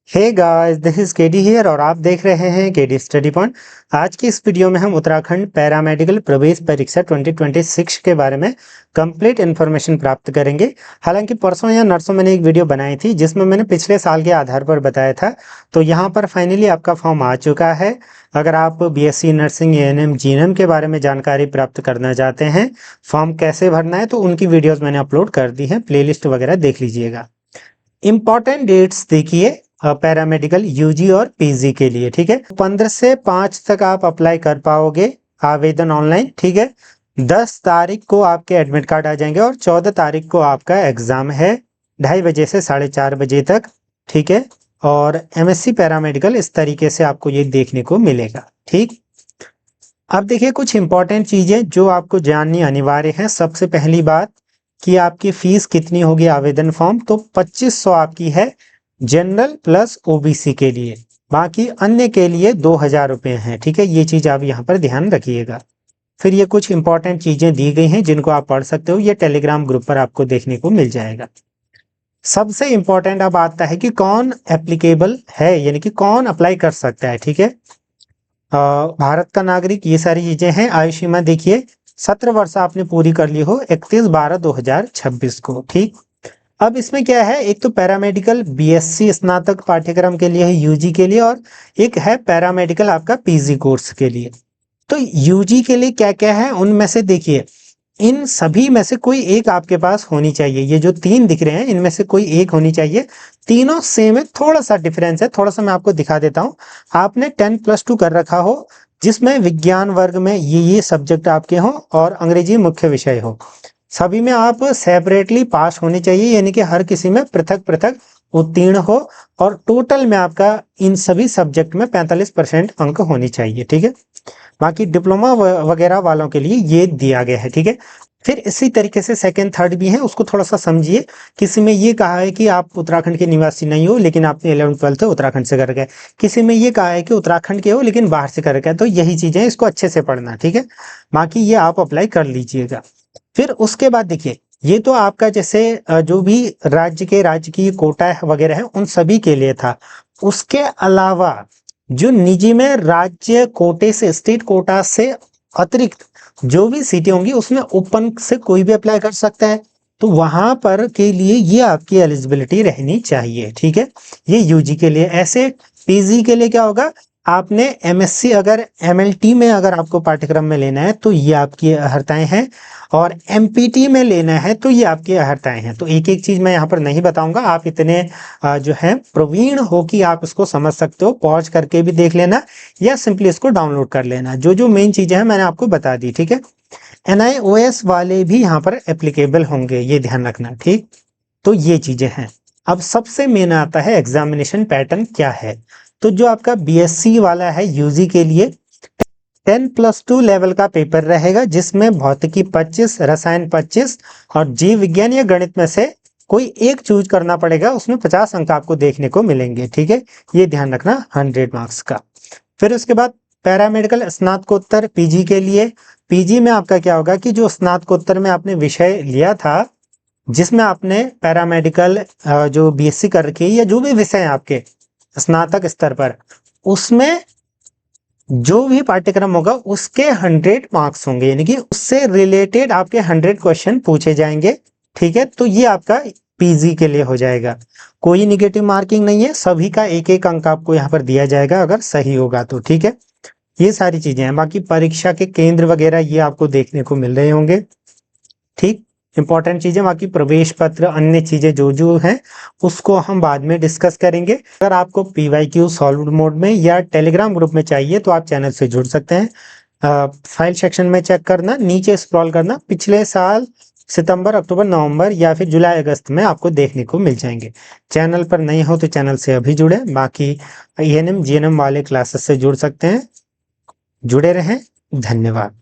Hey guys, this is KD here और आप देख रहे हैं केडी स्टडी पॉइंट। आज की इस वीडियो में हम उत्तराखंड पैरामेडिकल प्रवेश परीक्षा 2026 के बारे में कंप्लीट इन्फॉर्मेशन प्राप्त करेंगे। हालांकि परसों या नरसों मैंने एक वीडियो बनाई थी जिसमें मैंने पिछले साल के आधार पर बताया था। तो यहाँ पर फाइनली आपका फॉर्म आ चुका है। अगर आप बीएससी नर्सिंग, एएनएम, जीएनएम के बारे में जानकारी प्राप्त करना चाहते हैं, फॉर्म कैसे भरना है, तो उनकी वीडियोज मैंने अपलोड कर दी है, प्लेलिस्ट वगैरह देख लीजिएगा। इंपॉर्टेंट डेट्स देखिए पैरामेडिकल यूजी और पीजी के लिए, ठीक है। 15 से 5 तक आप अप्लाई कर पाओगे आवेदन ऑनलाइन, ठीक है। 10 तारीख को आपके एडमिट कार्ड आ जाएंगे और 14 तारीख को आपका एग्जाम है 2:30 बजे से 4:30 बजे तक, ठीक है। और एमएससी पैरामेडिकल इस तरीके से आपको ये देखने को मिलेगा, ठीक। अब देखिए कुछ इंपॉर्टेंट चीजें जो आपको जाननी अनिवार्य है। सबसे पहली बात कि आपकी फीस कितनी होगी आवेदन फॉर्म, तो 2500 आपकी है जनरल प्लस ओबीसी के लिए, बाकी अन्य के लिए 2000 रुपये हैं, ठीक है। ये चीज आप यहाँ पर ध्यान रखिएगा। फिर ये कुछ इंपॉर्टेंट चीजें दी गई हैं जिनको आप पढ़ सकते हो, ये टेलीग्राम ग्रुप पर आपको देखने को मिल जाएगा। सबसे इंपॉर्टेंट अब आता है कि कौन एप्लीकेबल है, यानी कि कौन अप्लाई कर सकता है, ठीक है। भारत का नागरिक, ये सारी चीजें हैं। आयु सीमा देखिए 17 वर्ष आपने पूरी कर ली हो 31/12/2026 को, ठीक। अब इसमें क्या है, एक तो पैरामेडिकल बीएससी स्नातक पाठ्यक्रम के लिए है यूजी के लिए, और एक है पैरामेडिकल आपका पीजी कोर्स के लिए। तो यूजी के लिए क्या क्या है उनमें से देखिए, इन सभी में से कोई एक आपके पास होनी चाहिए। ये जो 3 दिख रहे हैं इनमें से कोई एक होनी चाहिए। तीनों सेम है, थोड़ा सा डिफरेंस है, थोड़ा सा मैं आपको दिखा देता हूँ। आपने 10+2 कर रखा हो जिसमें विज्ञान वर्ग में ये सब्जेक्ट आपके हों और अंग्रेजी मुख्य विषय हो। सभी में आप सेपरेटली पास होने चाहिए, यानी कि हर किसी में पृथक पृथक उत्तीर्ण हो, और टोटल में आपका इन सभी सब्जेक्ट में 45% अंक होनी चाहिए, ठीक है। बाकी डिप्लोमा वगैरह वालों के लिए ये दिया गया है, ठीक है। फिर इसी तरीके से सेकंड थर्ड भी है, उसको थोड़ा सा समझिए। किसी में ये कहा है कि आप उत्तराखंड के निवासी नहीं हो लेकिन आपने 11th 12th उत्तराखंड से कर गए। किसी में ये कहा है कि उत्तराखंड के हो लेकिन बाहर से कर गए। तो यही चीजें, इसको अच्छे से पढ़ना, ठीक है। बाकी ये आप अप्लाई कर लीजिएगा। फिर उसके बाद देखिए, ये तो आपका जैसे जो भी राज्य के राजकीय कोटा वगैरह है उन सभी के लिए था। उसके अलावा जो निजी में राज्य कोटे से, स्टेट कोटा से अतिरिक्त जो भी सीटें होंगी उसमें ओपन से कोई भी अप्लाई कर सकता है। तो वहां पर के लिए ये आपकी एलिजिबिलिटी रहनी चाहिए, ठीक है। ये यूजी के लिए। ऐसे पीजी के लिए क्या होगा, आपने एमएससी अगर एमएलटी में अगर आपको पाठ्यक्रम में लेना है तो ये आपकी अहर्ताएं हैं, और एमपीटी में लेना है तो ये आपकी अहर्ताएं हैं। तो एक एक चीज मैं यहाँ पर नहीं बताऊंगा, आप इतने जो है प्रवीण हो कि आप इसको समझ सकते हो। पॉज करके भी देख लेना या सिंपली इसको डाउनलोड कर लेना। जो जो मेन चीजें हैं मैंने आपको बता दी, ठीक है। NIOS वाले भी यहाँ पर एप्लीकेबल होंगे, ये ध्यान रखना, ठीक। तो ये चीजें हैं। अब सबसे मेन आता है एग्जामिनेशन पैटर्न क्या है। तो जो आपका बीएससी वाला है यूजी के लिए 10+2 लेवल का पेपर रहेगा, जिसमें भौतिकी 25, रसायन 25 और जीव विज्ञान या गणित में से कोई एक चूज करना पड़ेगा। उसमें 50 अंक आपको देखने को मिलेंगे, ठीक है। ये ध्यान रखना 100 मार्क्स का। फिर उसके बाद पैरामेडिकल स्नातकोत्तर पीजी के लिए, पीजी में आपका क्या होगा कि जो स्नातकोत्तर में आपने विषय लिया था, जिसमें आपने पैरामेडिकल जो बीएससी कर रखी है या जो भी विषय आपके स्नातक स्तर पर, उसमें जो भी पाठ्यक्रम होगा उसके 100 मार्क्स होंगे, यानी कि उससे रिलेटेड आपके 100 क्वेश्चन पूछे जाएंगे, ठीक है। तो ये आपका पीजी के लिए हो जाएगा। कोई निगेटिव मार्किंग नहीं है, सभी का एक एक अंक आपको यहाँ पर दिया जाएगा अगर सही होगा तो, ठीक है। ये सारी चीजें हैं। बाकी परीक्षा के केंद्र वगैरह ये आपको देखने को मिल रहे होंगे, ठीक। इंपॉर्टेंट चीजें, बाकी प्रवेश पत्र अन्य चीजें जो जो हैं उसको हम बाद में डिस्कस करेंगे। अगर आपको PYQ सॉल्व्ड मोड में या टेलीग्राम ग्रुप में चाहिए तो आप चैनल से जुड़ सकते हैं। फाइल सेक्शन में चेक करना, नीचे स्क्रॉल करना, पिछले साल सितंबर, अक्टूबर, नवंबर या फिर जुलाई अगस्त में आपको देखने को मिल जाएंगे। चैनल पर नहीं हो तो चैनल से अभी जुड़े। बाकी एएनएम जीएनएम वाले क्लासेस से जुड़ सकते हैं। जुड़े रहें, धन्यवाद।